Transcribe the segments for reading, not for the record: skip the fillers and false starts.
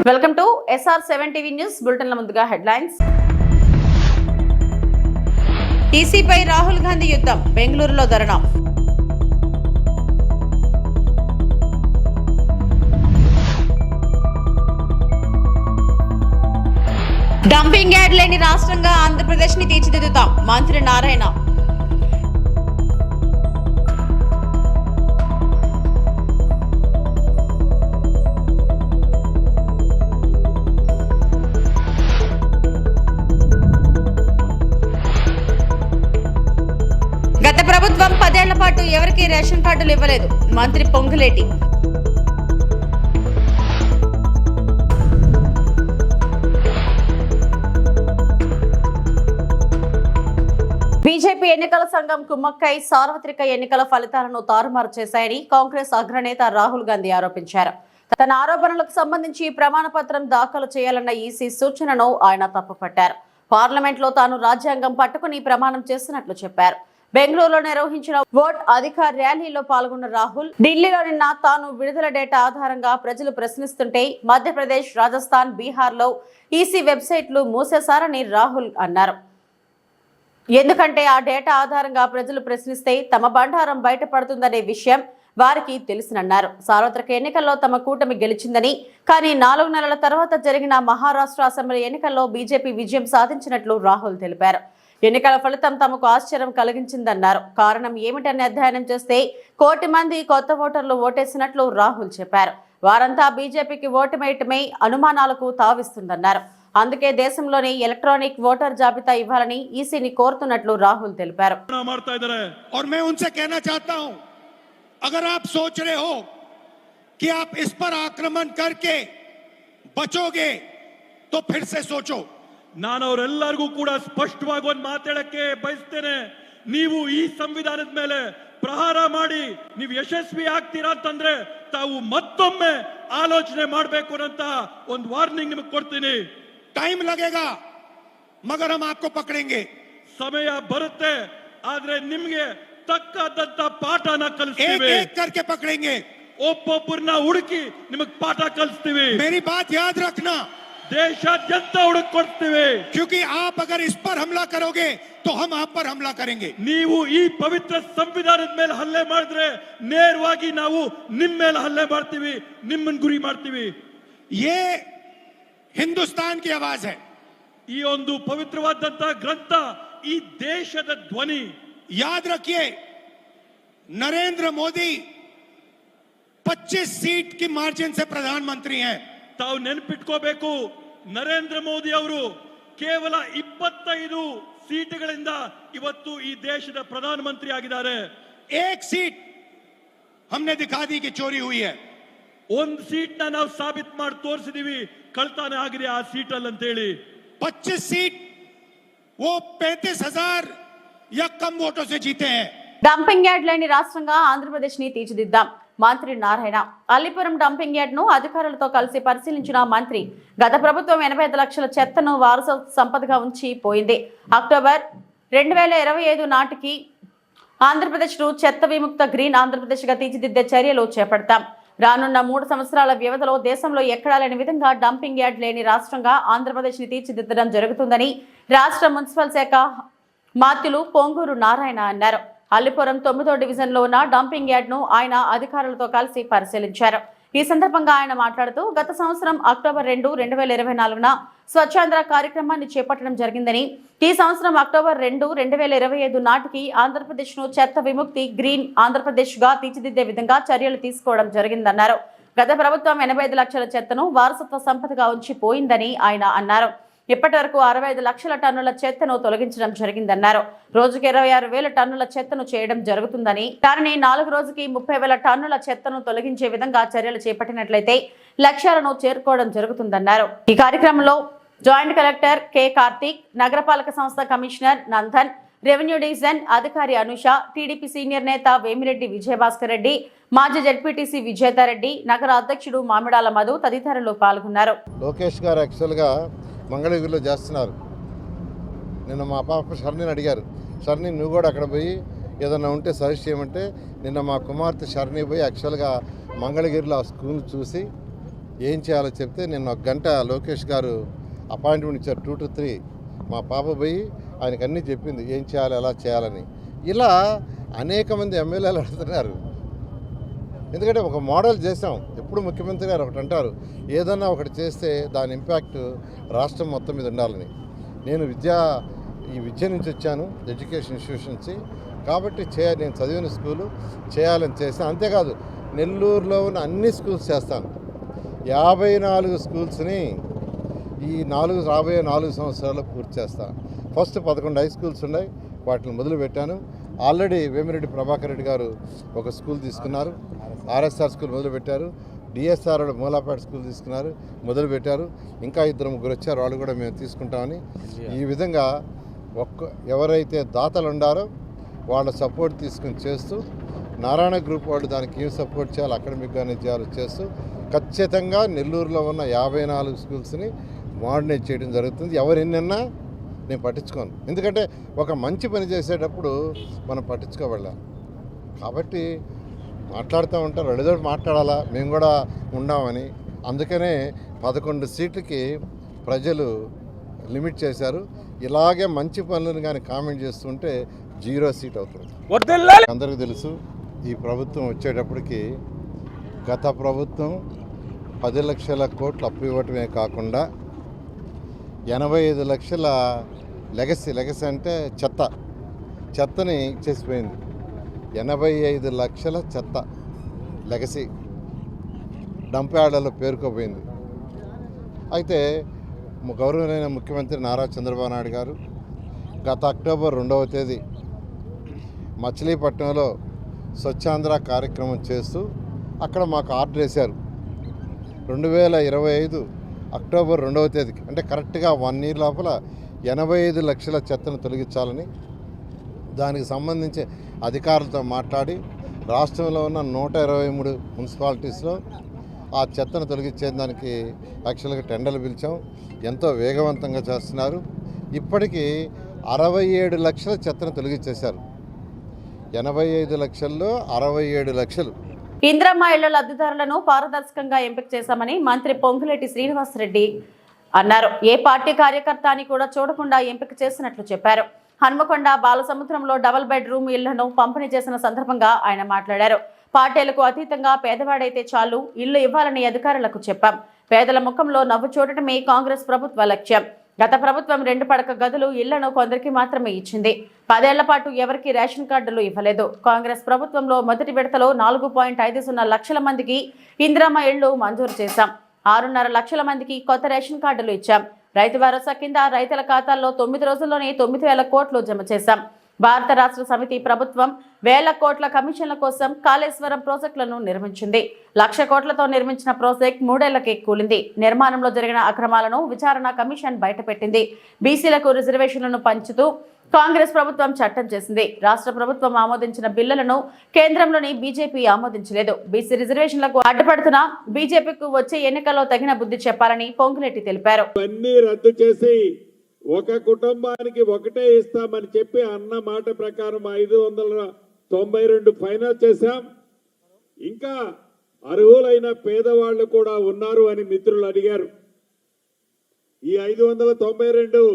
Welcome to SR7 TV news బులెటిన్ల ముందుగా headlines. ఈసీపై Rahul Gandhi యుద్ధం, బెంగళూరులో ధర్నా. డంపింగ్ యార్డ్ లేని రాష్ట్రంగా ఆంధ్రప్రదేశ్ ని తీర్చిదిద్దుతాం, మంత్రి నారాయణ. గత ప్రభుత్వం 10 ఏళ్ల పాటు ఎవరికి రేషన్ కార్డులు ఇవ్వలేదు, మంత్రి పొంగులేటి. బీజేపీ ఎన్నికల సంఘం కుమ్మక్కై సార్వత్రిక ఎన్నికల ఫలితాలను తారుమారు చేశాయని కాంగ్రెస్ అగ్రనేత రాహుల్ గాంధీ ఆరోపించారు. తన ఆరోపణలకు సంబంధించి ప్రమాణ పత్రం దాఖలు చేయాలన్న ఈసీ సూచనను ఆయన తప్పుపట్టారు. పార్లమెంట్ లో తాను రాజ్యాంగం పట్టుకుని ప్రమాణం చేస్తున్నట్లు చెప్పారు. బెంగళూరులో నిర్వహించిన ఓట్ అధికార్ ర్యాలీలో పాల్గొన్న రాహుల్ ఢిల్లీలో నిన్న తాను విడుదల డేటా ఆధారంగా ప్రజలు ప్రశ్నిస్తుంటే మధ్యప్రదేశ్, రాజస్థాన్, బీహార్లో ఈసీ వెబ్సైట్లు మూసేశారని రాహుల్ అన్నారు. ఎందుకంటే ఆ డేటా ఆధారంగా ప్రజలు ప్రశ్నిస్తే తమ బండారం బయటపడుతుందనే విషయం వారికి తెలుసునన్నారు. సార్వత్రిక ఎన్నికల్లో తమ కూటమి గెలిచిందని, కానీ 4 నెలల తర్వాత జరిగిన మహారాష్ట్ర అసెంబ్లీ ఎన్నికల్లో బీజేపీ విజయం సాధించినట్లు రాహుల్ తెలిపారు. ఎన్నికల ఫలితం తమకు ఆశ్చర్యం కలిగించిందన్నారు. కారణం ఏమిటని అధ్యయనం చేస్తే 1 కోటి మంది కొత్త ఓటర్లు ఓటేసినట్లు రాహుల్ చెప్పారు. వారంతా బీజేపీకి ఓటమేయటమే అనుమానాలకు తావిస్తుందన్నారు. అందుకే దేశంలోని ఎలక్ట్రానిక్ ఓటర్ జాబితా ఇవ్వాలని ఈసీని కోరుతున్నట్లు రాహుల్ తెలిపారు. और मैं उनसे कहना चाहता हूं, अगर आप सोच रहे हो कि आप इस पर आक्रमण करके बचोगे तो फिर से सोचो. ನಾನು ಅವರೆಲ್ಲರಿಗೂ ಕೂಡ ಸ್ಪಷ್ಟವಾಗಿ ಒಂದು ಮಾತಾಡಕ್ಕೆ ಬಯಸ್ತೇನೆ. ನೀವು ಈ ಸಂವಿಧಾನದ ಮೇಲೆ ಪ್ರಹಾರ ಮಾಡಿ ನೀವು ಯಶಸ್ವಿ ಆಗ್ತೀರಾ ಅಂತಂದ್ರೆ ತಾವು ಮತ್ತೊಮ್ಮೆ ಆಲೋಚನೆ ಮಾಡಬೇಕು ಅಂತ ಒಂದು ವಾರ್ನಿಂಗ್ ನಿಮಗೆ ಕೊಡ್ತೀನಿ. टाइम लगेगा मगर हम आपको पकड़ेंगे. ಸಮಯ ಬರುತ್ತೆ, ಆದ್ರೆ ನಿಮಗೆ ತಕ್ಕದಂತ ಪಾಠನ ಕಲಿಸ್ತೀವಿ. एक एक करके पकड़ेंगे, ಒಬ್ಬೊಬ್ಬರನ್ನ ಹುಡುಕಿ ನಿಮಗೆ ಪಾಠ ಕಲಿಸ್ತೀವಿ. मेरी बात याद रखना, ದೇಶಾದ್ಯಂತ ಹುಡುಕಿ ಕೊಡ್ತೀವಿ. क्योंकि आप अगर इस पर हमला करोगे तो हम आप पर हमला करेंगे. ನೀವು ಈ ಪವಿತ್ರ ಸಂವಿಧಾನದ ಮೇಲೆ ಹಲ್ಲೆ ಮಾಡಿದ್ರೆ ನೇರವಾಗಿ ನಾವು ನಿಮ್ಮ ಮೇಲೆ ಹಲ್ಲೆ ಮಾಡ್ತೀವಿ, ನಿಮ್ಮನ್ನ ಗುರಿ ಮಾಡ್ತೀವಿ. ये हिंदुस्तान की आवाज है. ಈ ಒಂದು ಪವಿತ್ರವಾದಂತ ಗ್ರಂಥ ಈ ದೇಶದ ಧ್ವನಿ. याद रखिए, नरेंद्र मोदी 25 सीट की मार्जिन से प्रधानमंत्री हैं. ತಾವು ನೆನಪಿಟ್ಕೋಬೇಕು, ನರೇಂದ್ರ ಮೋದಿ ಅವರು ಕೇವಲ 25 ಸೀಟುಗಳಿಂದ ಇವತ್ತು ಈ ದೇಶದ ಪ್ರಧಾನಮಂತ್ರಿ ಆಗಿದ್ದಾರೆ. एक सीट हमने दिखा दी कि चोरी हुई है. ಒಂದು ಸೀಟ್ನ ನಾವು ಸಾಬೀತು ಮಾಡಿ ತೋರಿಸಿದೀವಿ ಕಳ್ತನ ಆಗಿದೆ ಆ ಸೀಟಲ್ಲಿ ಅಂತ ಹೇಳಿ. 25 सीट वो 35,000 या कम वोटों से जीते हैं. డంపింగ్ యార్డ్ లేని రాష్ట్రంగా ఆంధ్రప్రదేశ్ ని తీర్చిదిద్దాం, మంత్రి నారాయణ. అల్లిపురం డంపింగ్ యార్డ్ ను అధికారులతో కలిసి పరిశీలించిన మంత్రి గత ప్రభుత్వం 85 లక్షల చెత్తను వారసత్వ సంపదగా ఉంచి పోయింది. అక్టోబర్ 2025 నాటికి ఆంధ్రప్రదేశ్ ను చెత్త విముక్త గ్రీన్ ఆంధ్రప్రదేశ్ గా తీర్చిదిద్దే చర్యలు చేపడతాం. రానున్న 3 సంవత్సరాల వ్యవధిలో దేశంలో ఎక్కడా లేని విధంగా డంపింగ్ యార్డ్ లేని రాష్ట్రంగా ఆంధ్రప్రదేశ్ ని తీర్చిదిద్దడం జరుగుతుందని రాష్ట్ర మున్సిపల్ శాఖ మాత్యులు పొంగూరు నారాయణ అన్నారు. అల్లిపురం 9వ డివిజన్ లో ఉన్న డంపింగ్ యార్డ్ ను ఆయన అధికారులతో కలిసి పరిశీలించారు. ఈ సందర్భంగా ఆయన మాట్లాడుతూ గత సంవత్సరం అక్టోబర్ 2, 2024న స్వచ్ఛాంధ్ర కార్యక్రమాన్ని చేపట్టడం జరిగిందని, ఈ సంవత్సరం అక్టోబర్ 2, 2025 నాటికి ఆంధ్రప్రదేశ్ ను చెత్త విముక్తి గ్రీన్ ఆంధ్రప్రదేశ్ గా తీర్చిదిద్దే విధంగా చర్యలు తీసుకోవడం జరిగిందన్నారు. గత ప్రభుత్వం 85 లక్షల చెత్తను వారసత్వ సంపదగా ఉంచి పోయిందని ఆయన అన్నారు. ఇప్పటి వరకు 65 లక్షల టన్నుల చెత్తను తొలగించడం జరిగిందన్నారు. రోజుకి 26,000 టన్నుల చెత్తను చేయడం జరుగుతుందని, దానిని 4 రోజుకి 30,000 టన్నుల చెత్తను తొలగించే విధంగా చర్యలు చేపట్టినట్లయితే లక్ష్యాలను చేరుకోవడం జరుగుతుందన్నారు. ఈ కార్యక్రమంలో జాయింట్ కలెక్టర్ కె కార్తీక్, నగరపాలక సంస్థ కమిషనర్ నందన్, రెవెన్యూ డివిజన్ అధికారి అనుష, టీడీపీ సీనియర్ నేత వేమిరెడ్డి విజయభాస్కర్ రెడ్డి, మాజీ జెడ్పీటీసీ విజేతారెడ్డి, నగర అధ్యక్షుడు మామిడాల మధు తదితరులు పాల్గొన్నారు. లోకేష్ గారు యాక్చువల్గా మంగళగిరిలో చేస్తున్నారు. నిన్న మా పాప షర్ణిని అడిగారు, షర్ణి నువ్వు కూడా అక్కడ పోయి ఏదన్నా ఉంటే సజెస్ట్ చేయమంటే నిన్న మా కుమార్తె షర్ణి పోయి యాక్చువల్గా మంగళగిరిలో ఆ స్కూల్ చూసి ఏం చేయాలో చెప్తే నిన్న 1 గంట లోకేష్ గారు అపాయింట్మెంట్ ఇచ్చారు 2 to 3. మా పాప పోయి ఆయనకు అన్నీ చెప్పింది ఏం చేయాలి ఎలా చేయాలని. ఇలా అనేక మంది ఎమ్మెల్యేలు అడుగుతున్నారు. ఎందుకంటే ఒక మోడల్ చేసాం. ఎప్పుడు ముఖ్యమంత్రి గారు ఒకటి అంటారు, ఏదన్నా ఒకటి చేస్తే దాని ఇంపాక్ట్ రాష్ట్రం మొత్తం మీద ఉండాలని. నేను ఈ విద్య నుంచి వచ్చాను, ఎడ్యుకేషన్ ఇన్స్టిట్యూషన్ నుంచి. కాబట్టి నేను చదివిన స్కూలు చేయాలని చేస్తాను. అంతేకాదు నెల్లూరులో ఉన్న అన్ని స్కూల్స్ చేస్తాను. 54 స్కూల్స్ని రాబోయే 4 సంవత్సరాల్లో పూర్తి చేస్తాను. ఫస్ట్ 11 హై స్కూల్స్ ఉన్నాయి, వాటిని మొదలుపెట్టాను. ఆల్రెడీ వేమిరెడ్డి ప్రభాకర్ రెడ్డి గారు ఒక స్కూల్ తీసుకున్నారు, ఆర్ఎస్ఆర్ స్కూల్ మొదలుపెట్టారు. డిఎస్ఆర్ మూలాపేట స్కూల్ తీసుకున్నారు, మొదలుపెట్టారు. ఇంకా 2-3 వచ్చారు, వాళ్ళు కూడా మేము తీసుకుంటామని. ఈ విధంగా ఎవరైతే దాతలు ఉండారో వాళ్ళ సపోర్ట్ తీసుకుని చేస్తూ, నారాయణ గ్రూప్ వాళ్ళు దానికి ఏం సపోర్ట్ చేయాలి, అకాడమిక్ కానీ చేయాలి చేస్తూ ఖచ్చితంగా నెల్లూరులో ఉన్న 54 స్కూల్స్ని మోడర్నైజ్ చేయడం జరుగుతుంది. ఎవరు ఎన్నన్నా నేను పట్టించుకోను. ఎందుకంటే ఒక మంచి పని చేసేటప్పుడు మనం పట్టించుకోవాలి. కాబట్టి మాట్లాడుతూ ఉంటారు, ఏదో మాట్లాడాలా, మేము కూడా ఉండామని. అందుకనే 11 సీట్లకి ప్రజలు లిమిట్ చేశారు. ఇలాగే మంచి పనులను కానీ కామెంట్ చేస్తుంటే 0 సీట్ అవుతుంది. అందరికీ తెలుసు, ఈ ప్రభుత్వం వచ్చేటప్పటికి గత ప్రభుత్వం 10 లక్షల కోట్లు అప్పు ఇవ్వటమే కాకుండా 85 లక్షల లెగసీ అంటే చెత్తని ఇచ్చేసిపోయింది. 85 లక్షల చెత్త లెగసీ డంప్ యార్డ్లలో పేరుకోపోయింది. అయితే గౌరవనీయ ముఖ్యమంత్రి నారా చంద్రబాబు నాయుడు గారు గత అక్టోబర్ 2వ తేదీ మచిలీపట్నంలో స్వచ్ఛాంధ్ర కార్యక్రమం చేస్తూ అక్కడ మాకు ఆర్డర్ వేశారు. 2025 అక్టోబర్ 2వ తేదీకి అంటే కరెక్ట్గా 1 year లోపల 85 లక్షల చెత్తను తొలగించాలని. దానికి సంబంధించి అధికారులతో మాట్లాడి రాష్ట్రంలో ఉన్న 123 మున్సిపాలిటీస్లో ఆ చెత్తను తొలగించేదానికి యాక్చువల్గా టెండర్లు పిలిచాం. ఎంతో వేగవంతంగా చేస్తున్నారు. ఇప్పటికీ 67 లక్షల చెత్తను తొలగించేశారు. 85 లక్షల్లో 67 లక్షలు. ఇందిరమ్మ ఇళ్ల లబ్ధిదారులను పారదర్శకంగా ఎంపిక చేశామని మంత్రి పొంగులేటి శ్రీనివాసరెడ్డి అన్నారు. ఏ పార్టీ కార్యకర్త అని కూడా చూడకుండా ఎంపిక చేసినట్లు చెప్పారు. హన్మకొండ బాలసముద్రంలో డబుల్ బెడ్రూమ్ ఇళ్లను పంపిణీ చేసిన సందర్భంగా ఆయన మాట్లాడారు. పార్టీలకు అతీతంగా పేదవాడైతే చాలు ఇల్లు ఇవ్వాలని అధికారులకు చెప్పాం. పేదల ముఖంలో నవ్వు చూడటమే కాంగ్రెస్ ప్రభుత్వ లక్ష్యం. గత ప్రభుత్వం 2 పడక గదులు ఇళ్లను కొందరికి మాత్రమే ఇచ్చింది. 10 ఏళ్ల పాటు ఎవరికి రేషన్ కార్డులు ఇవ్వలేదు. కాంగ్రెస్ ప్రభుత్వంలో మొదటి విడతలో 4.50 లక్షల మందికి ఇందిరమ్మ ఇళ్లు మంజూరు చేశాం. 6.5 లక్షల మందికి కొత్త రేషన్ కార్డులు ఇచ్చాం. రైతు భరోసా కింద రైతుల ఖాతాల్లో 9 రోజుల్లోనే 9,000 కోట్లు జమ చేశాం. భారత రాష్ట్ర సమితి ప్రభుత్వం 1,000 కోట్ల కమిషన్ల కోసం కాళేశ్వరం ప్రాజెక్టులను నిర్మించింది. 1,00,000 కోట్లతో నిర్మించిన ప్రాజెక్ట్ 3 ఏళ్లకే కూలింది. నిర్మాణంలో జరిగిన అక్రమాలను విచారణ కమిషన్ బయటపెట్టింది. బీసీలకు రిజర్వేషన్లను పంచుతూ కాంగ్రెస్ ప్రభుత్వం చట్టం చేసింది. రాష్ట్ర ప్రభుత్వం ఆమోదించిన బిల్లులను కేంద్రంలోని బీజేపీ ఆమోదించలేదు. బీసీ రిజర్వేషన్లకు అడ్డుపడుతున్న బీజేపీకు వచ్చే ఎన్నికల్లో తగిన బుద్ధి చెప్పాలని పొంగులేటి తెలిపారు. రద్దు చేసి ఒక కుటుంబానికి ఒకటే ఇస్తామని చెప్పి అన్న మాట ప్రకారం 592 ఫైనల్ చేశాం. ఇంకా అర్హులైన పేదవాళ్లు కూడా ఉన్నారు అని మిత్రులు అడిగారు. ఈ 592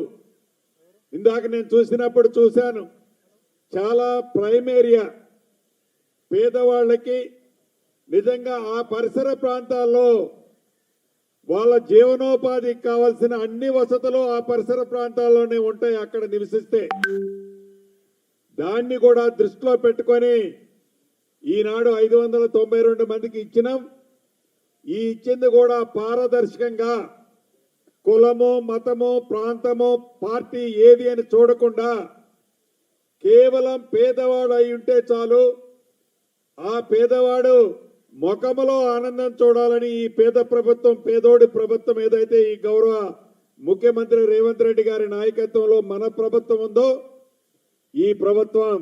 ఇందాక నేను చూసినప్పుడు చూశాను, చాలా ప్రైమ్ ఏరియా పేదవాళ్ళకి నిజంగా ఆ పరిసర ప్రాంతాల్లో వాళ్ళ జీవనోపాధికి కావాల్సిన అన్ని వసతులు ఆ పరిసర ప్రాంతాల్లోనే ఉంటాయి. అక్కడ నివసిస్తే దాన్ని కూడా దృష్టిలో పెట్టుకొని ఈనాడు 592 మందికి ఇచ్చినాం. ఈ ఇచ్చింది కూడా పారదర్శకంగా కులము, మతము, ప్రాంతము, పార్టీ ఏది అని చూడకుండా కేవలం పేదవాడు అయి ఉంటే చాలు, ఆ పేదవాడు ముఖములో ఆనందం చూడాలని ఈ పేద ప్రభుత్వం, పేదోడి ప్రభుత్వం ఏదైతే ఈ గౌరవ ముఖ్యమంత్రి రేవంత్ రెడ్డి గారి నాయకత్వంలో మన ప్రభుత్వం ఉందో, ఈ ప్రభుత్వం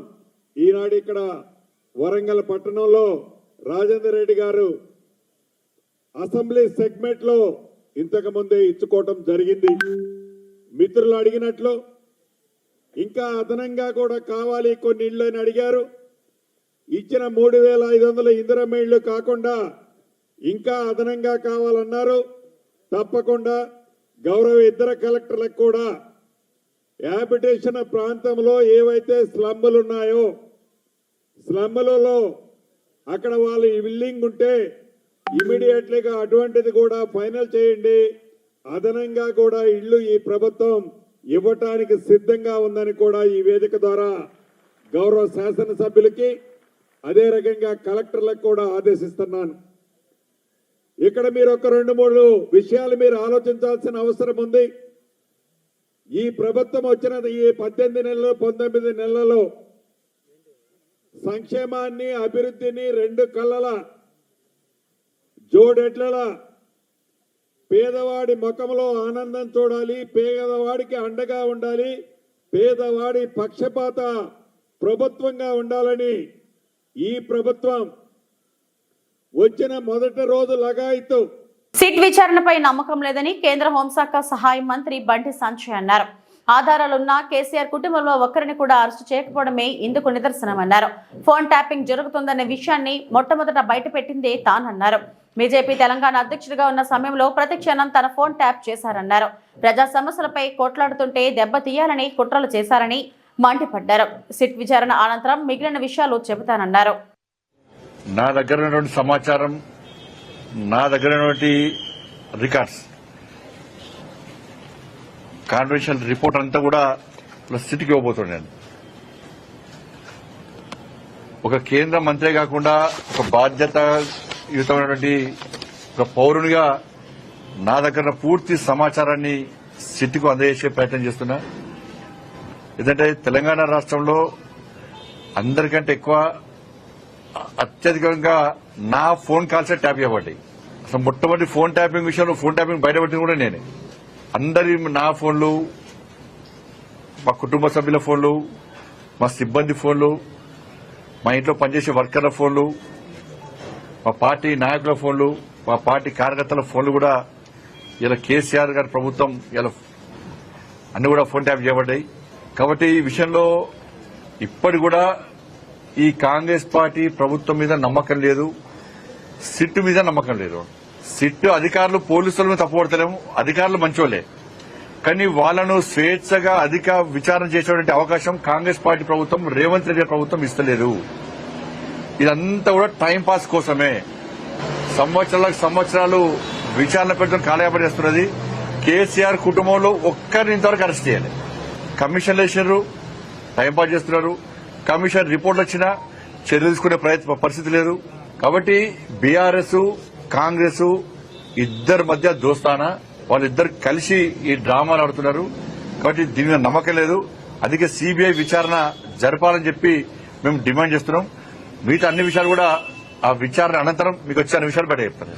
ఈనాడు ఇక్కడ వరంగల్ పట్టణంలో రాజేందర్ రెడ్డి గారు అసెంబ్లీ సెగ్మెంట్ లో ఇంతకు ముందే ఇచ్చుకోవటం జరిగింది. మిత్రులు అడిగినట్లు ఇంకా అదనంగా కూడా కావాలి కొన్ని ఇళ్లు అని అడిగారు. ఇచ్చిన 3,500 ఇందిరమ్మ ఇళ్లు కాకుండా ఇంకా అదనంగా కావాలన్నారు. తప్పకుండా గౌరవ ఇద్దరు కలెక్టర్లకు కూడా హ్యాబిటేషన్ ప్రాంతంలో ఏవైతే స్లమ్ములు ఉన్నాయో స్లమ్ములలో అక్కడ వాళ్ళు విల్లింగ్ ఉంటే ఇమీడియట్లీగా అటువంటిది కూడా ఫైనల్ చేయండి. అదనంగా కూడా ఇళ్ళు ఈ ప్రభుత్వం ఇవ్వటానికి సిద్ధంగా ఉందని కూడా ఈ వేదిక ద్వారా గౌరవ శాసనసభ్యులకి అదే రకంగా కలెక్టర్లకు కూడా ఆదేశిస్తున్నాను. ఇక్కడ మీరు ఒక 2-3 విషయాలు మీరు ఆలోచించాల్సిన అవసరం ఉంది. ఈ ప్రభుత్వం వచ్చిన ఈ 18 నెలలు 19 నెలలలో సంక్షేమాన్ని అభివృద్ధిని 2 కళ్ళల జోడెట్ల పేదవాడి ముఖంలో ఆనందం చూడాలి, పేదవాడికి అండగా ఉండాలి, పేదవాడి పక్షపాత ప్రభుత్వంగా ఉండాలని ఈ ప్రభుత్వం వచ్చిన మొదటి రోజు లగాయితూ సిట్ విచారణపై నమ్మకం లేదని కేంద్ర హోంశాఖ సహాయ మంత్రి బండి సంజయ్ అన్నారు. ఆధారాలున్న కేసీఆర్ కుటుంబంలో ఒక్కరిని కూడా అరెస్టు చేయకపోవడమే ఇందుకు నిదర్శనమన్నారు. ఫోన్ ట్యాపింగ్ జరుగుతుందనే విషయాన్ని మొట్టమొదట బయటపెట్టిందే తానన్నారు. బీజేపీ తెలంగాణ అధ్యక్షుడిగా ఉన్న సమయంలో ప్రతి క్షణం తన ఫోన్ ట్యాప్ చేశారన్నారు. ప్రజా సమస్యలపై కొట్లాడుతుంటే దెబ్బతీయాలని కుట్రలు చేశారని మండిపడ్డారు. సిట్ విచారణ అనంతరం మిగిలిన విషయాలు చెబుతానన్నారు. నా దగ్గర ఉన్నటువంటి సమాచారం, నా దగ్గర ఉన్నటువంటి రికార్డ్స్, కాన్ఫిడెన్షియల్ రిపోర్ట్ అంతా కూడా సిట్కి ఇవ్వబోతున్నాను. ఒక కేంద్ర మంత్రే కాకుండా ఒక బాధ్యతాయుతమైనటువంటి ఒక పౌరునిగా నా దగ్గర పూర్తి సమాచారాన్ని సిట్కు అందజేసే ప్రయత్నం చేస్తున్నా. ఎందుకంటే తెలంగాణ రాష్ట్రంలో అందరికంటే ఎక్కువ అత్యధికంగా నా ఫోన్ కాల్సే ట్యాప్ చేయబడ్డాయి. అసలు మొట్టమొదటి ఫోన్ ట్యాపింగ్ విషయంలో ఫోన్ ట్యాపింగ్ బయటపెట్టింది కూడా నేనే. అందరి నా ఫోన్లు, మా కుటుంబ సభ్యుల ఫోన్లు, మా సిబ్బంది ఫోన్లు, మా ఇంట్లో పనిచేసే వర్కర్ల ఫోన్లు, మా పార్టీ నాయకుల ఫోన్లు, మా పార్టీ కార్యకర్తల ఫోన్లు కూడా ఇలా కేసీఆర్ గారి ప్రభుత్వం ఇలా అన్ని కూడా ఫోన్ ట్యాప్ చేయబడ్డాయి. కాబట్టి ఈ విషయంలో ఇప్పటి కూడా ఈ కాంగ్రెస్ పార్టీ ప్రభుత్వం మీద నమ్మకం లేదు, సిట్ మీద నమ్మకం లేదు. సిట్ అధికారులు పోలీసుల మీద తప్పుపడతలేము, అధికారులు మంచోళ్లే, కానీ వాళ్లను స్వేచ్ఛగా అధిక విచారణ చేసేటువంటి అవకాశం కాంగ్రెస్ పార్టీ ప్రభుత్వం, రేవంత్ రెడ్డి ప్రభుత్వం ఇస్తలేదు. ఇదంతా కూడా టైంపాస్ కోసమే. సంవత్సరాలు విచారణ పెడుతున్న కాలయాపన చేస్తున్నది. కేసీఆర్ కుటుంబంలో ఒక్కరిని ఇంతవరకు అరెస్ట్ చేయాలి. కమిషన్లు వేసినారు, టైంపాస్ చేస్తున్నారు. కమిషన్ రిపోర్ట్లు వచ్చినా చర్యలు తీసుకునే పరిస్థితి లేదు. కాబట్టి బీఆర్ఎస్ కాంగ్రెస్ ఇద్దరి మధ్య దోస్తానా, వాళ్ళిద్దరు కలిసి ఈ డ్రామాలు ఆడుతున్నారు. కాబట్టి దీని మీద నమ్మకం లేదు. అందుకే సిబిఐ విచారణ జరపాలని చెప్పి మేము డిమాండ్ చేస్తున్నాం. మిగతా అన్ని విషయాలు కూడా ఆ విచారణ అనంతరం మీకు వచ్చే అన్ని విషయాలు బయట చెప్తారు.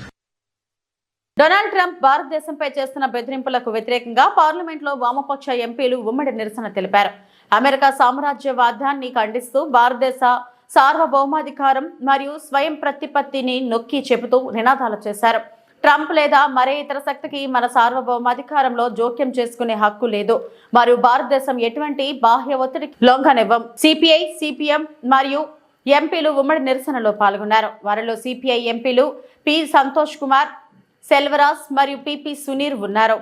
డొనాల్డ్ ట్రంప్ భారతదేశంపై చేస్తున్న బెదిరింపులకు వ్యతిరేకంగా పార్లమెంట్లో వామపక్ష ఎంపీలు ఉమ్మడి నిరసన తెలిపారు. అమెరికా సామ్రాజ్యవాదాన్ని ఖండిస్తూ భారతదేశ సార్వభౌమాధికారం మరియు స్వయం ప్రతిపత్తిని నొక్కి చెబుతూ నినాదాలు చేశారు. ట్రంప్ లేదా మరే ఇతర శక్తికి మన సార్వభౌమాధికారంలో జోక్యం చేసుకునే హక్కు లేదు మరియు భారతదేశం ఎటువంటి బాహ్య ఒత్తిడికి లొంగనివ్వం. సిపిఐ, సిపిఎం మరియు ఎంపీలు ఉమ్మడి నిరసనలో పాల్గొన్నారు. వారిలో సిపిఐ ఎంపీలు పి సంతోష్ కుమార్, సెల్వరాజ్ మరియు పిపి సునీర్ ఉన్నారు.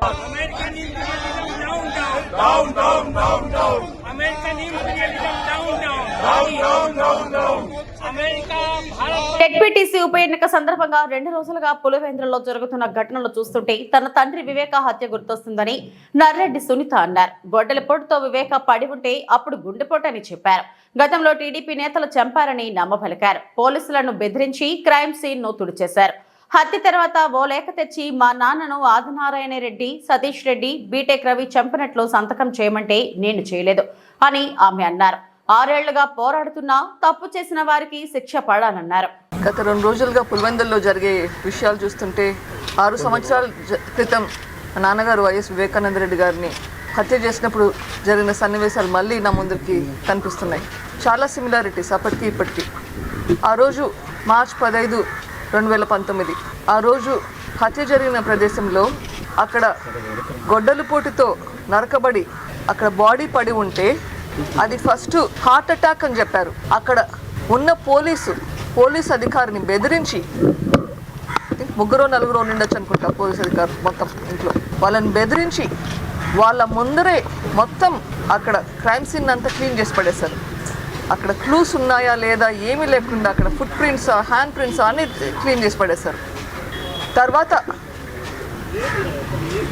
జెడ్పీటీసీ ఉప ఎన్నిక సందర్భంగా 2 రోజులుగా పులివెందులలో జరుగుతున్న ఘటనలు చూస్తుంటే తన తండ్రి వివేక హత్య గుర్తొస్తుందని నర్రెడ్డి సునీత అన్నారు. గొడ్డలిపోటుతో వివేక పడి ఉంటే అప్పుడు గుండెపోటని చెప్పారు. గతంలో టీడీపీ నేతలు చంపారని నమ్మబలికారు. పోలీసులను బెదిరించి క్రైమ్ సీన్ ను తుడిచేశారు. హత్య తర్వాత ఓ లేఖ తెచ్చి మా నాన్నను ఆదినారాయణ రెడ్డి, సతీష్ రెడ్డి, బీటెక్ రవి చంపినట్లు సంతకం చేయమంటే నేను చేయలేదు అని ఆమె అన్నారు. 6 ఏళ్లుగా పోరాడుతున్నా తప్పు చేసిన వారికి శిక్ష పడాలన్నారు. గత 2 రోజులుగా పులివెందుల్లో జరిగే విషయాలు చూస్తుంటే 6 సంవత్సరాల క్రితం నాన్నగారు వైఎస్ వివేకానంద రెడ్డి గారిని హత్య చేసినప్పుడు జరిగిన సన్నివేశాలు మళ్ళీ నా ముందుకి కనిపిస్తున్నాయి. చాలా సిమిలారిటీస్ అప్పటికి ఇప్పటికీ. ఆ రోజు మార్చి 15, 2019 ఆ రోజు హత్య జరిగిన ప్రదేశంలో అక్కడ గొడ్డలిపోటుతో నరకబడి అక్కడ బాడీ పడి ఉంటే అది ఫస్ట్ హార్ట్ అటాక్ అని చెప్పారు. అక్కడ ఉన్న పోలీసు అధికారిని బెదిరించి థింక్ 3-4 ఉండొచ్చు అనుకుంటా పోలీస్ అధికారులు మొత్తం ఇంట్లో. వాళ్ళని బెదిరించి వాళ్ళ ముందరే మొత్తం అక్కడ క్రైమ్ సీన్ అంతా క్లీన్ చేసి పడేశారు. అక్కడ క్లూస్ ఉన్నాయా లేదా ఏమీ లేకుండా అక్కడ ఫుట్ ప్రింట్స్, హ్యాండ్ ప్రింట్స్ అన్నీ క్లీన్ చేసి పడేశారు. తర్వాత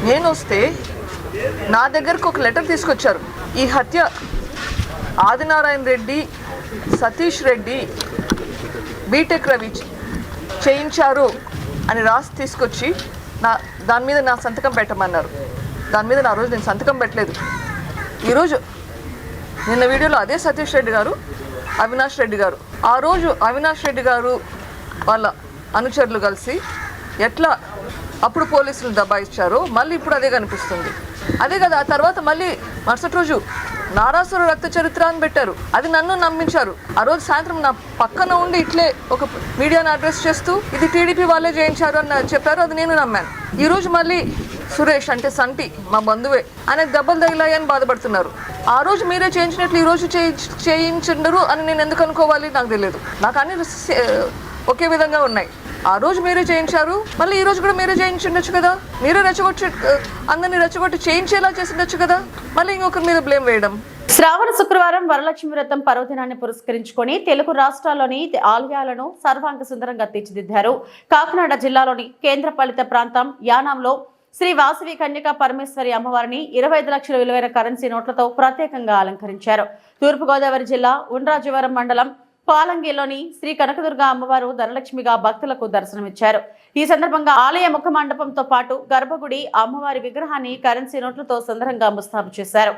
నేను వస్తే నా దగ్గరకు ఒక లెటర్ తీసుకొచ్చారు. ఈ హత్య ఆదినారాయణ రెడ్డి, సతీష్ రెడ్డి, బీటెక్ రవి చేయించారు అని రాసి తీసుకొచ్చి దాని మీద నా సంతకం పెట్టమన్నారు. దాని మీద నా రోజు నేను సంతకం పెట్టలేదు. ఈరోజు నిన్న వీడియోలో అదే సతీష్ రెడ్డి గారు, అవినాష్ రెడ్డి గారు, ఆ రోజు అవినాష్ రెడ్డి గారు వాళ్ళ అనుచరులు కలిసి ఎట్లా అప్పుడు పోలీసులు దబాయిచ్చారో మళ్ళీ ఇప్పుడు అదే కనిపిస్తుంది. అదే కదా, ఆ తర్వాత మళ్ళీ మరుసటి రోజు నారాసుర రక్త చరిత్ర అని పెట్టారు. అది నన్ను నమ్మించారు. ఆ రోజు సాయంత్రం నా పక్కన ఉండి ఇట్లే ఒక మీడియాను అడ్రస్ చేస్తూ ఇది టీడీపీ వాళ్ళే చేయించారు అని చెప్పారు. అది నేను నమ్మాను. ఈరోజు మళ్ళీ సురేష్ అంటే సంటి మా బంధువే ఆయనకు దెబ్బలు తగిలాయని బాధపడుతున్నారు. ఆ రోజు మీరే చేయించినట్లు ఈరోజు చేయించుండరు అని నేను ఎందుకు అనుకోవాలి? నాకు తెలియదు. నాకు అన్ని ఒకే విధంగా ఉన్నాయి. ఆ రోజు మీరే చేయించారు, మళ్ళీ ఈ రోజు కూడా మీరే చేయించుండొచ్చు కదా. మీరే రెచ్చగొట్టి అందరినీ రెచ్చగొట్టి చేయించేలా చేసిండొచ్చు కదా. మళ్ళీ ఇంకొకరి మీద బ్లేమ్ వేయడం. శ్రావణ శుక్రవారం వరలక్ష్మి వ్రతం పర్వదినాన్ని పురస్కరించుకొని తెలుగు రాష్ట్రాల్లోని ఆలయాలను సర్వాంగ సుందరంగా తీర్చిదిద్దారు. కాకినాడ జిల్లాలోని కేంద్రపాలిత ప్రాంతం యానాంలో శ్రీ వాసవి కన్యకా పరమేశ్వరి అమ్మవారిని 25 లక్షల విలువైన కరెన్సీ నోట్లతో ప్రత్యేకంగా అలంకరించారు. తూర్పుగోదావరి జిల్లా ఉండ్రాజవరం మండలం పాలంగిలోని శ్రీ కనకదుర్గ అమ్మవారు ధనలక్ష్మిగా భక్తులకు దర్శనమిచ్చారు. ఈ సందర్భంగా ఆలయ ముఖ మండపంతో పాటు గర్భగుడి అమ్మవారి విగ్రహాన్ని కరెన్సీ నోట్లతో సుందరంగా ముస్తాబు చేశారు.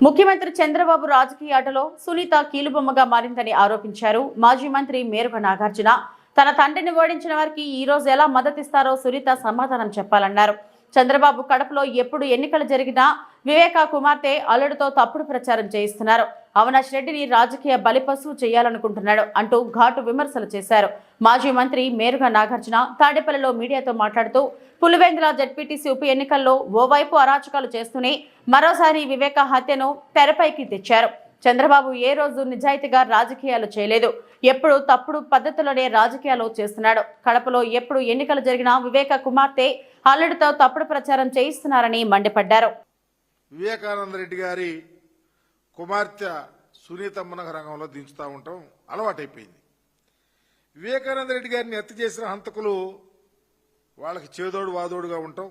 ముఖ్యమంత్రి చంద్రబాబు రాజకీయ ఆటలో సునీత కీలుబొమ్మగా మారిందని ఆరోపించారు. మాజీ మంత్రి మేరుగ నాగార్జున తన తండ్రిని ఓడించిన వారికి ఈ రోజు ఎలా మద్దతిస్తారో సునీత సమాధానం చెప్పాలన్నారు. చంద్రబాబు కడపలో ఎప్పుడు ఎన్నికలు జరిగినా వివేకా కుమార్తె అల్లుడితో తప్పుడు ప్రచారం చేయిస్తున్నారు. అవినాష్ రెడ్డిని రాజకీయ బలిపశువు చేయాలనుకుంటున్నాడు అంటూ ఘాటు విమర్శలు చేశారు. మాజీ మంత్రి మేరుగ నాగార్జున తాడేపల్లిలో మీడియాతో మాట్లాడుతూ పులివెందుల జెడ్పీటీసీ ఉప ఎన్నికల్లో ఓవైపు అరాచకాలు చేస్తూనే మరోసారి వివేకా హత్యను తెరపైకి తెచ్చారు. చంద్రబాబు ఏ రోజు నిజాయితీగా రాజకీయాలు చేయలేదు. ఎప్పుడు తప్పుడు పద్ధతిలోనే రాజకీయాలు చేస్తున్నాడు. కడపలో ఎప్పుడు ఎన్నికలు జరిగినా వివేక కుమార్తె అల్లుడితో తప్పుడు ప్రచారం చేయిస్తున్నారని మండిపడ్డారు. వివేకానంద రెడ్డి గారి కుమార్తె సునీతమ్మన రంగంలో దించుతూ ఉంటాం అలవాటైపోయింది. వివేకానంద రెడ్డి గారిని హత్య చేసిన హంతకులు వాళ్ళకి చేదోడు వాదోడుగా ఉంటాం.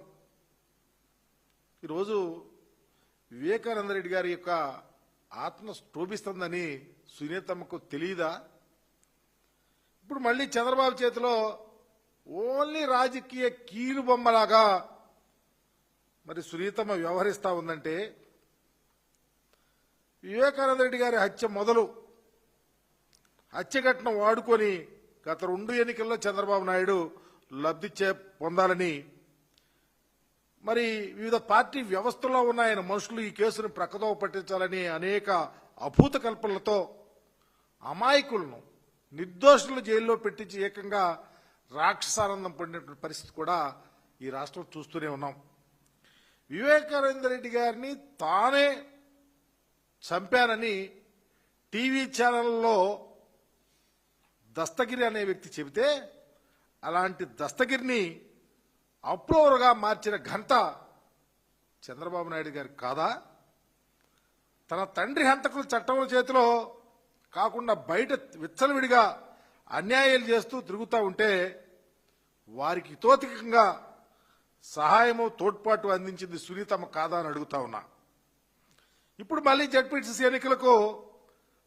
ఈరోజు వివేకానంద రెడ్డి గారి యొక్క ఆత్మ క్షోభిస్తుందని సునీతమ్మకు తెలియదా? ఇప్పుడు మళ్ళీ చంద్రబాబు చేతిలో ఓన్లీ రాజకీయ కీలు బొమ్మలాగా మరి సునీతమ్మ వ్యవహరిస్తా ఉందంటే, వివేకానంద రెడ్డి గారి హత్య మొదలు హత్య ఘటన వాడుకొని గత 2 ఎన్నికల్లో చంద్రబాబు నాయుడు లబ్ధి పొందాలని మరి వివిధ పార్టీ వ్యవస్థలో ఉన్న ఆయన మనుషులు ఈ కేసును ప్రక్కదోవ పట్టించాలని అనేక అభూత కల్పనలతో అమాయకులను నిర్దోషులను జైల్లో పెట్టించి ఏకంగా రాక్షసానందం పడినటువంటి పరిస్థితి కూడా ఈ రాష్ట్రం చూస్తూనే ఉన్నాం. వివేకానంద రెడ్డి గారిని తానే చంపానని టీవీ ఛానల్లో దస్తగిరి అనే వ్యక్తి చెబితే, అలాంటి దస్తగిరిని అప్రూవర్గా మార్చిన ఘనత చంద్రబాబు నాయుడు గారికి కాదా? తన తండ్రి హంతకులు చట్టం చేతిలో కాకుండా బయట విచ్చలవిడిగా అన్యాయాలు చేస్తూ తిరుగుతూ ఉంటే వారికి హితోధికంగా సహాయము తోడ్పాటు అందించింది సునీతమ్మ కాదా అని అడుగుతా ఉన్నా. ఇప్పుడు మళ్ళీ జడ్పీటీసీ ఎన్నికలకు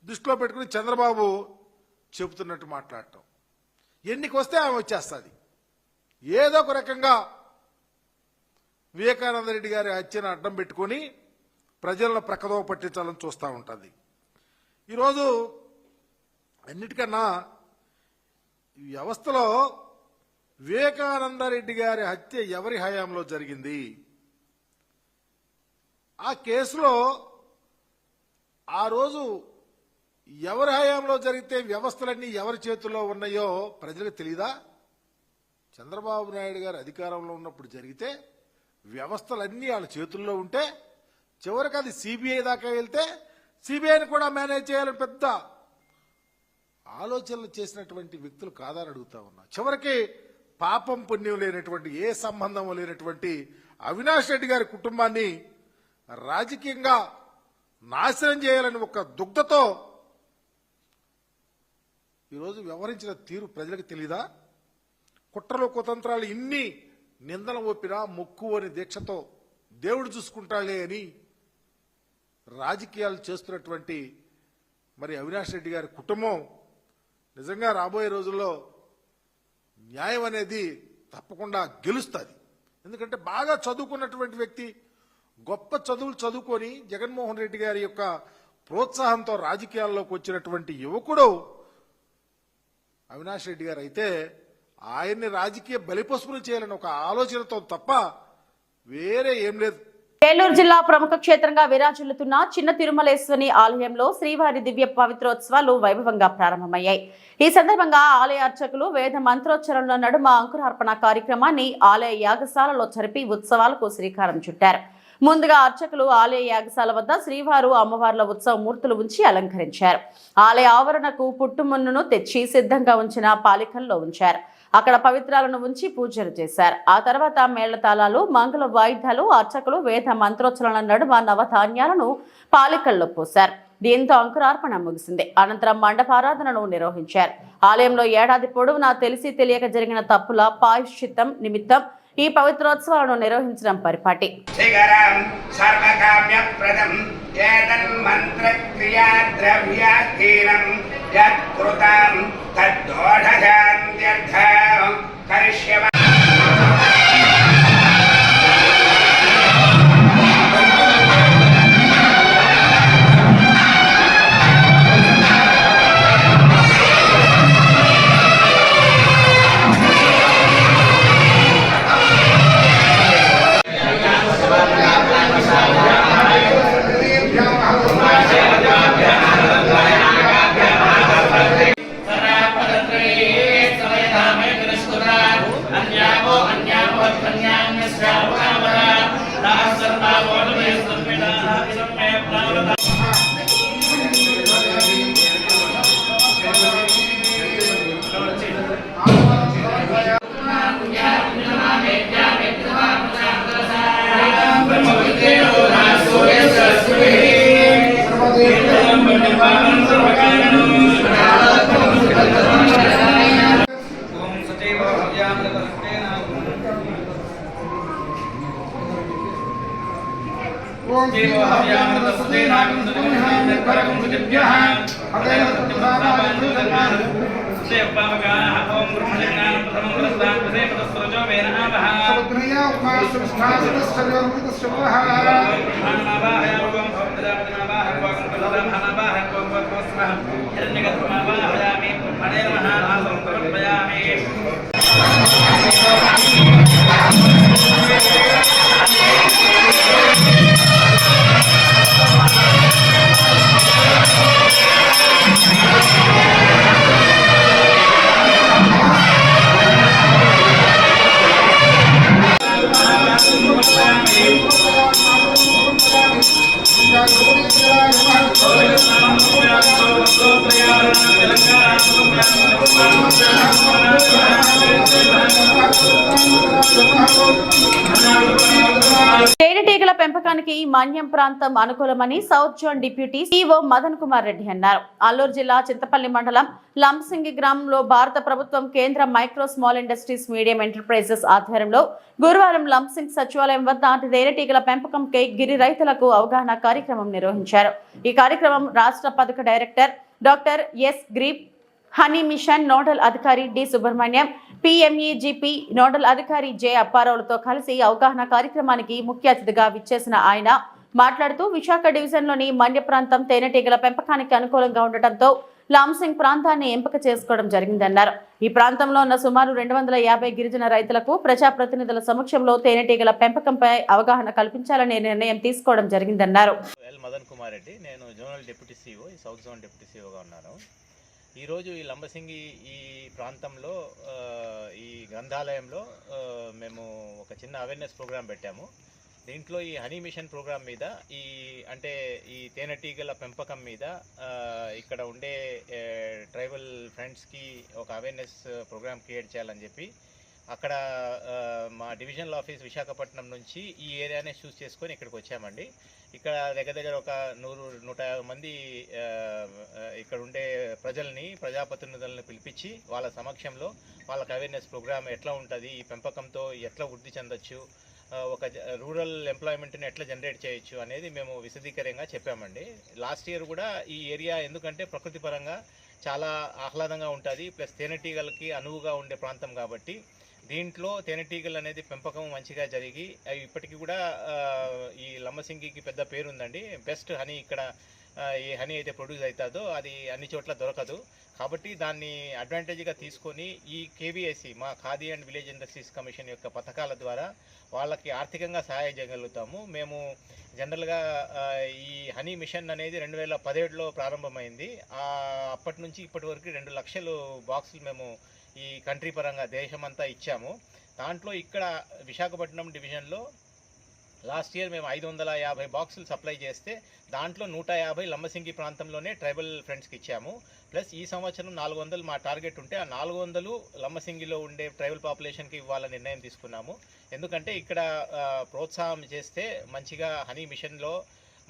దృష్టిలో పెట్టుకుని చంద్రబాబు చెబుతున్నట్టు మాట్లాడటం, ఎన్నిక వస్తే ఆమె వచ్చేస్తుంది. ఏదో ఒక రకంగా వివేకానంద రెడ్డి గారి హత్యను అడ్డం పెట్టుకుని ప్రజలను ప్రక్కదోవ పట్టించాలని చూస్తూ ఉంటుంది. ఈరోజు అన్నిటికన్నా ఈ వ్యవస్థలో వివేకానంద రెడ్డి గారి హత్య ఎవరి హయాంలో జరిగింది? ఆ కేసులో ఆ రోజు ఎవరి హయాంలో జరిగితే వ్యవస్థలన్నీ ఎవరి చేతుల్లో ఉన్నాయో ప్రజలకు తెలీదా? చంద్రబాబు నాయుడు గారు అధికారంలో ఉన్నప్పుడు జరిగితే వ్యవస్థలన్నీ వాళ్ళ చేతుల్లో ఉంటే చివరికి అది సిబిఐ దాకా వెళ్తే సిబిఐని కూడా మేనేజ్ చేయాలని పెద్ద ఆలోచనలు చేసినటువంటి వ్యక్తులు కాదని అడుగుతా ఉన్నా. చివరికి పాపం పుణ్యం లేనటువంటి ఏ సంబంధం లేనటువంటి అవినాష్ రెడ్డి గారి కుటుంబాన్ని రాజకీయంగా నాశనం చేయాలని ఒక దుగ్ధతో ఈరోజు వ్యవహరించిన తీరు ప్రజలకు తెలీదా? కుట్రలు కుతంత్రాలు ఇన్ని నిందన ఒప్పినా మొక్కు అని దీక్షతో దేవుడు చూసుకుంటాడే అని రాజకీయాలు చేస్తున్నటువంటి మరి అవినాష్ రెడ్డి గారి కుటుంబం నిజంగా రాబోయే రోజుల్లో న్యాయం అనేది తప్పకుండా గెలుస్తుంది. ఎందుకంటే బాగా చదువుకున్నటువంటి వ్యక్తి, గొప్ప చదువులు చదువుకొని జగన్మోహన్ రెడ్డి గారి యొక్క ప్రోత్సాహంతో రాజకీయాల్లోకి వచ్చినటువంటి యువకుడు అవినాష్ రెడ్డి గారు అయితే ఆయన్ని రాజకీయ బలిపశువులు చేయాలని ఒక ఆలోచనతో తప్ప వేరే ఏం లేదు. ఏలూరు జిల్లా ప్రముఖ క్షేత్రంగా విరాజిల్లుతున్న చిన్న తిరుమలేశ్వరి ఆలయంలో శ్రీవారి దివ్య పవిత్రోత్సవాలు వైభవంగా ప్రారంభమయ్యాయి. ఈ సందర్భంగా ఆలయ అర్చకులు వేద మంత్రోచ్చరణల నడుమ అంకురార్పణ కార్యక్రమాన్ని ఆలయ యాగశాలలో జరిపి ఉత్సవాలకు శ్రీకారం చుట్టారు. ముందుగా అర్చకులు ఆలయ యాగశాల వద్ద శ్రీవారు అమ్మవార్ల ఉత్సవ మూర్తులు ఉంచి అలంకరించారు. ఆలయ ఆవరణకు పుట్టుమున్నును తెచ్చి సిద్ధంగా ఉంచిన పాలికల్లో ఉంచారు. అక్కడ పవిత్రాలను ఉంచి పూజలు చేశారు. ఆ తర్వాత మేళతాళాలు, మంగళ వాయిద్యాలు, అర్చకులు వేద మంత్రోచ్చరణల నడుమ నవధాన్యాలను పాలికల్లో పోశారు. దీంతో అంకురార్పణ ముగిసింది. అనంతరం మండపారాధనను నిర్వహించారు. ఆలయంలో ఏడాది పొడవునా తెలిసి తెలియక జరిగిన తప్పుల పాయశ్చిత్తం నిమిత్తం ఈ పవిత్రోత్సవాలను నిర్వహించడం పరిపాటి. తేనెటీగల పెంపకానికి మన్యం ప్రాంతం అనుకూలమని south zone deputy CEO Madan Kumar Reddy అన్నారు. అల్లూరు జిల్లా చింతపల్లి మండలం లంసింగి గ్రామంలో భారత ప్రభుత్వం కేంద్ర micro small industries medium enterprises ఆధ్వర్యంలో గురువారం లంసింగ్ సచివాలయం వద్ద తేనెటీగల పెంపకంపై గిరి రైతులకు అవగాహన కార్యక్రమం నిర్వహించారు. ఈ కార్యక్రమం రాష్ట్ర పథక డైరెక్టర్ డాక్టర్ ఎస్ గ్రీప్, హనీ మిషన్ నోడల్ అధికారి డి సుబ్రహ్మణ్యం, PMEGP నోడల్ అధికారి జె అప్పారావులతో కలిసి అవగాహన కార్యక్రమానికి ముఖ్య అతిథిగా విచ్చేసిన ఆయన మాట్లాడుతూ విశాఖ డివిజన్లోని మన్య ప్రాంతం తేనెటీగల పెంపకానికి అనుకూలంగా ఉండటంతో లాంసింగ్ ప్రాంతాన్ని ఎంపిక చేసుకోవడం జరిగిందన్నారు. ఈ ప్రాంతంలో ఉన్న సుమారు 250 గిరిజన రైతులకు ప్రజాప్రతినిధుల సమక్షంలో తేనెటీగల పెంపకంపై అవగాహన కల్పించాలనే నిర్ణయం తీసుకోవడం జరిగిందన్నారు. మదన్ కుమార్ రెడ్డి, నేను zonal deputy CEO, south zone deputy సిఇఓగా ఉన్నాను. ఈరోజు ఈ లంబసింగి ఈ ప్రాంతంలో ఈ గ్రంథాలయంలో మేము ఒక చిన్న అవేర్నెస్ ప్రోగ్రాం పెట్టాము. దీంట్లో ఈ హనీ మిషన్ ప్రోగ్రాం మీద ఈ తేనెటీగల పెంపకం మీద ఇక్కడ ఉండే ట్రైబల్ ఫ్రెండ్స్కి ఒక అవేర్నెస్ ప్రోగ్రాం క్రియేట్ చేయాలని చెప్పి అక్కడ మా డివిజనల్ ఆఫీస్ విశాఖపట్నం నుంచి ఈ ఏరియానే చూస్ చేసుకొని ఇక్కడికి వచ్చామండి. ఇక్కడ దగ్గర ఒక 100-150 మంది ఇక్కడ ఉండే ప్రజాప్రతినిధులను పిలిపించి వాళ్ళ సమక్షంలో వాళ్ళకి అవేర్నెస్ ప్రోగ్రామ్ ఎట్లా ఉంటుంది, ఈ పెంపకంతో ఎట్లా వృద్ధి చెందొచ్చు, ఒక రూరల్ ఎంప్లాయ్మెంట్ని ఎట్లా జనరేట్ చేయొచ్చు అనేది మేము విశదీకరంగా చెప్పామండి. లాస్ట్ ఇయర్ కూడా ఈ ఏరియా ఎందుకంటే ప్రకృతి పరంగా చాలా ఆహ్లాదంగా ఉంటుంది, ప్లస్ తేనెటీగలకి అనువుగా ఉండే ప్రాంతం కాబట్టి దీంట్లో తేనెటీగలు అనేది పెంపకం మంచిగా జరిగి ఇప్పటికీ కూడా ఈ లంబసింగికి పెద్ద పేరుందండి. బెస్ట్ హనీ ఇక్కడ ఏ హనీ అయితే ప్రొడ్యూస్ అవుతుందో అది అన్ని చోట్ల దొరకదు. కాబట్టి దాన్ని అడ్వాంటేజ్గా తీసుకొని ఈ KVIC మా khadi and village industries commission యొక్క పథకాల ద్వారా వాళ్ళకి ఆర్థికంగా సహాయం చేయగలుగుతాము. మేము జనరల్గా ఈ హనీ మిషన్ అనేది 2017లో ప్రారంభమైంది. అప్పటి నుంచి ఇప్పటి వరకు 2 లక్షల బాక్సులు మేము ఈ కంట్రీ పరంగా దేశమంతా ఇచ్చాము. దాంట్లో ఇక్కడ విశాఖపట్నం డివిజన్లో లాస్ట్ ఇయర్ మేము 550 బాక్సులు సప్లై చేస్తే దాంట్లో 150 లంబసింగి ప్రాంతంలోనే ట్రైబల్ ఫ్రెండ్స్కి ఇచ్చాము. ప్లస్ ఈ సంవత్సరం 400 మా టార్గెట్ ఉంటే ఆ 400 లంబసింగిలో ఉండే ట్రైబల్ పాపులేషన్కి ఇవ్వాలని నిర్ణయం తీసుకున్నాము. ఎందుకంటే ఇక్కడ ప్రోత్సాహం చేస్తే మంచిగా హనీ మిషన్లో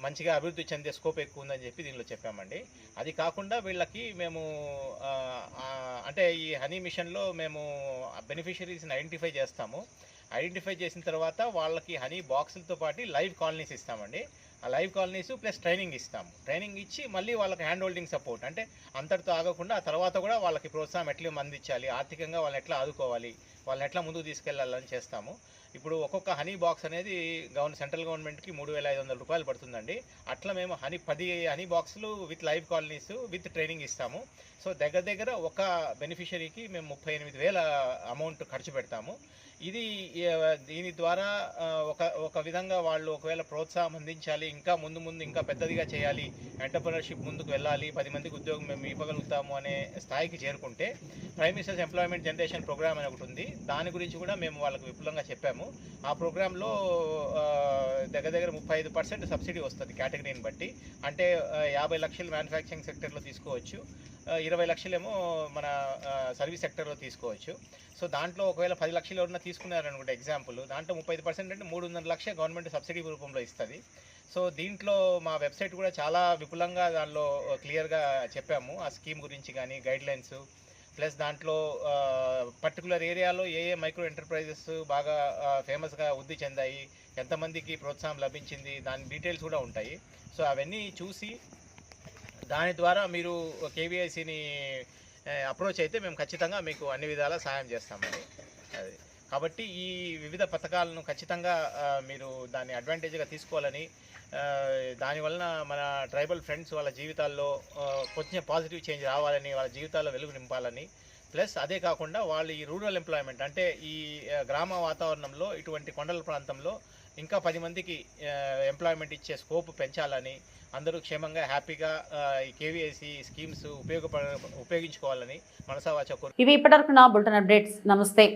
మంచిగా అభివృద్ధి చెందే స్కోప్ ఎక్కువ ఉందని చెప్పి దీనిలో చెప్పామండి. అది కాకుండా వీళ్ళకి మేము అంటే ఈ హనీ మిషన్లో మేము బెనిఫిషరీస్ని ఐడెంటిఫై చేస్తాము. ఐడెంటిఫై చేసిన తర్వాత వాళ్ళకి హనీ బాక్సులతో పాటు లైవ్ కాలనీస్ ఇస్తామండి. ఆ లైవ్ కాలనీస్ ప్లస్ ట్రైనింగ్ ఇస్తాము. ట్రైనింగ్ ఇచ్చి మళ్ళీ వాళ్ళకి హ్యాండ్ హోల్డింగ్ సపోర్ట్, అంటే అంతటితో ఆగకుండా ఆ తర్వాత కూడా వాళ్ళకి ప్రోత్సాహం ఎట్లా అందించాలి, ఆర్థికంగా వాళ్ళని ఎట్లా ఆదుకోవాలి, వాళ్ళని ఎట్లా ముందుకు తీసుకెళ్లాలని చేస్తాము. ఇప్పుడు ఒక్కొక్క హనీ బాక్స్ అనేది సెంట్రల్ గవర్నమెంట్కి 3,500 రూపాయలు పడుతుందండి. అట్లా మేము 10 హనీ బాక్సులు with live colonies with training ఇస్తాము. సో దగ్గర ఒక బెనిఫిషరీకి మేము 38,000 అమౌంట్ ఖర్చు పెడతాము. దీని ద్వారా ఒక విధంగా వాళ్ళు ఒకవేళ ప్రోత్సాహం అందించాలి, ఇంకా ముందు ఇంకా పెద్దదిగా చేయాలి, ఎంటర్ప్రినర్షిప్ ముందుకు వెళ్ళాలి, 10 మందికి ఉద్యోగం మేము ఇవ్వగలుగుతాము అనే స్థాయికి చేరుకుంటే prime minister's employment generation programme అని ఒకటి ఉంది. దాని గురించి కూడా మేము వాళ్ళకు విపులంగా చెప్పాము. ఆ ప్రోగ్రాంలో దగ్గర 35% సబ్సిడీ వస్తుంది కేటగిరీని బట్టి. అంటే 50 లక్షలు మ్యానుఫ్యాక్చరింగ్ సెక్టర్లో తీసుకోవచ్చు, 20 లక్షలేమో మన సర్వీస్ సెక్టర్లో తీసుకోవచ్చు. సో దాంట్లో ఒకవేళ 10 లక్షలు ఎవరైనా తీసుకున్నారనుకుంటే ఎగ్జాంపుల్, దాంట్లో 30% అంటే 300 లక్ష గవర్నమెంట్ సబ్సిడీ రూపంలో ఇస్తుంది. సో దీంట్లో మా వెబ్సైట్ కూడా చాలా విపులంగా దానిలో క్లియర్గా చెప్పాము ఆ స్కీమ్ గురించి కానీ గైడ్లైన్స్, ప్లస్ దాంట్లో పర్టికులర్ ఏరియాలో ఏ మైక్రో ఎంటర్ప్రైజెస్ బాగా ఫేమస్గా వృద్ధి చెందాయి, ఎంతమందికి ప్రోత్సాహం లభించింది, దాని డీటెయిల్స్ కూడా ఉంటాయి. సో అవన్నీ చూసి దాని ద్వారా మీరు కేవీఐసీని అప్రోచ్ అయితే మేము ఖచ్చితంగా మీకు అన్ని విధాలా సహాయం చేస్తామండి. అది కాబట్టి ఈ వివిధ పథకాలను ఖచ్చితంగా మీరు దాన్ని అడ్వాంటేజ్గా తీసుకోవాలని, దానివలన మన ట్రైబల్ ఫ్రెండ్స్ వాళ్ళ జీవితాల్లో కొంచెం పాజిటివ్ చేంజ్ రావాలని, వాళ్ళ జీవితాల్లో వెలుగు నింపాలని, ప్లస్ అదే కాకుండా వాళ్ళు ఈ రూరల్ ఎంప్లాయ్మెంట్ అంటే ఈ గ్రామ వాతావరణంలో ఇటువంటి కొండల ప్రాంతంలో ఇంకా 10 మందికి ఎంప్లాయ్మెంట్ ఇచ్చే స్కోప్ పెంచాలని, అందరూ క్షేమంగా హ్యాపీగా ఈ కేవీఐసీ స్కీమ్స్ ఉపయోగించుకోవాలని మనసావాచ కోరు. ఇవి ఇప్పటివరకు నా బులెటిన్ అప్డేట్స్. నమస్తే.